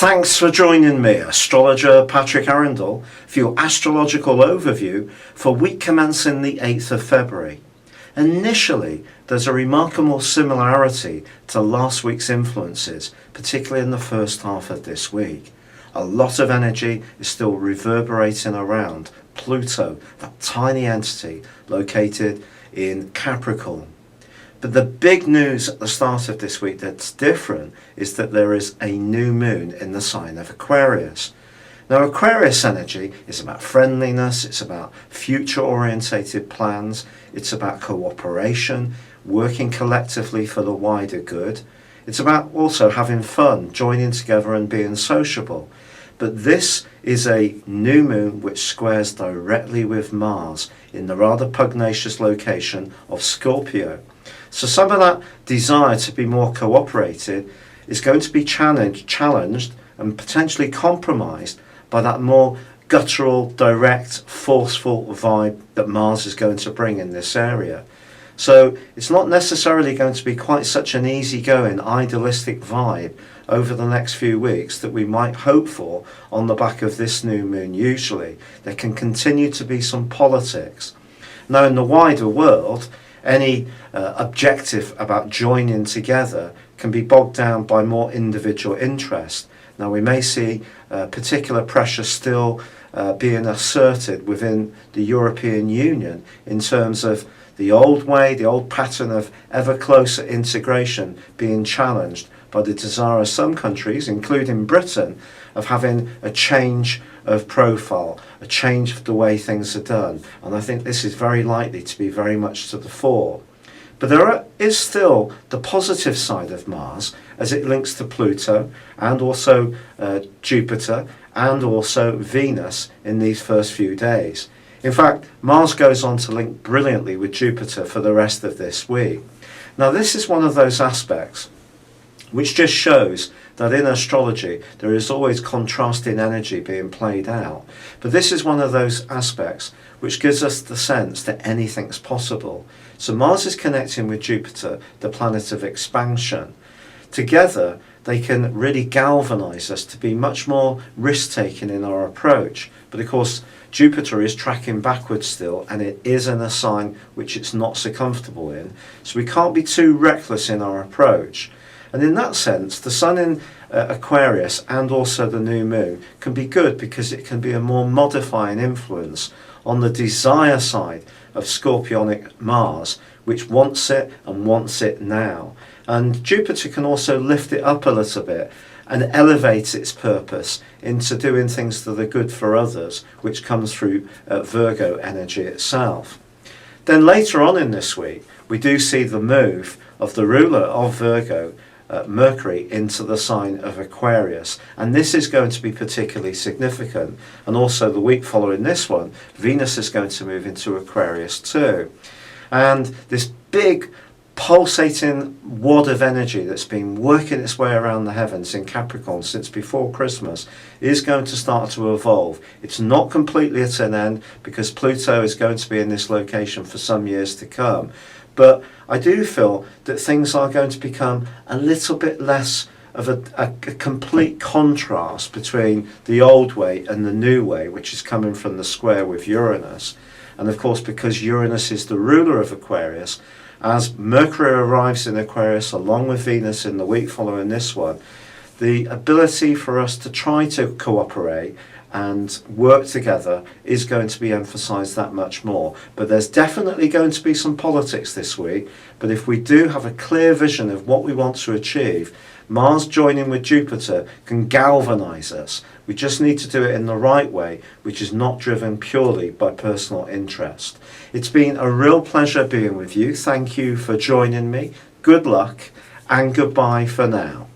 Thanks for joining me, astrologer Patrick Arundell, for your astrological overview for week commencing the 8th of February. Initially, there's a remarkable similarity to last week's influences, particularly in the first half of this week. A lot of energy is still reverberating around Pluto, that tiny entity located in Capricorn. But the big news at the start of this week that's different is that there is a new moon in the sign of Aquarius. Now, Aquarius energy is about friendliness, it's about future-orientated plans, it's about cooperation, working collectively for the wider good. It's about also having fun, joining together and being sociable. But this is a new moon which squares directly with Mars in the rather pugnacious location of Scorpio. So some of that desire to be more cooperated is going to be challenged and potentially compromised by that more guttural, direct, forceful vibe that Mars is going to bring in this area. So it's not necessarily going to be quite such an easygoing, idealistic vibe over the next few weeks that we might hope for on the back of this new moon usually. There can continue to be some politics. Now, in the wider world, any objective about joining together can be bogged down by more individual interest. Now, we may see particular pressure still being asserted within the European Union in terms of the old way, the old pattern of ever closer integration being challenged by the desire of some countries, including Britain, of having a change of profile, a change of the way things are done. And I think this is very likely to be very much to the fore. But there is still the positive side of Mars as it links to Pluto and also Jupiter and also Venus in these first few days. In fact, Mars goes on to link brilliantly with Jupiter for the rest of this week. Now, this is one of those aspects which just shows that in astrology there is always contrasting energy being played out. But this is one of those aspects which gives us the sense that anything's possible. So Mars is connecting with Jupiter, the planet of expansion. Together they can really galvanize us to be much more risk-taking in our approach. But of course, Jupiter is tracking backwards still, and it is in a sign which it's not so comfortable in. So we can't be too reckless in our approach. And in that sense, the Sun in Aquarius and also the new moon can be good because it can be a more modifying influence on the desire side of Scorpionic Mars, which wants it and wants it now. And Jupiter can also lift it up a little bit and elevate its purpose into doing things that are good for others, which comes through Virgo energy itself. Then later on in this week, we do see the move of the ruler of Virgo, Mercury, into the sign of Aquarius, and this is going to be particularly significant. And also the week following this one, Venus is going to move into Aquarius too, and this big pulsating wad of energy that's been working its way around the heavens in Capricorn since before Christmas is going to start to evolve. It's not completely at an end because Pluto is going to be in this location for some years to come. But I do feel that things are going to become a little bit less of a complete contrast between the old way and the new way, which is coming from the square with Uranus. And of course, because Uranus is the ruler of Aquarius, as Mercury arrives in Aquarius along with Venus in the week following this one, the ability for us to try to cooperate and work together is going to be emphasised that much more. But there's definitely going to be some politics this week. But if we do have a clear vision of what we want to achieve, Mars joining with Jupiter can galvanise us. We just need to do it in the right way, which is not driven purely by personal interest. It's been a real pleasure being with you. Thank you for joining me. Good luck and goodbye for now.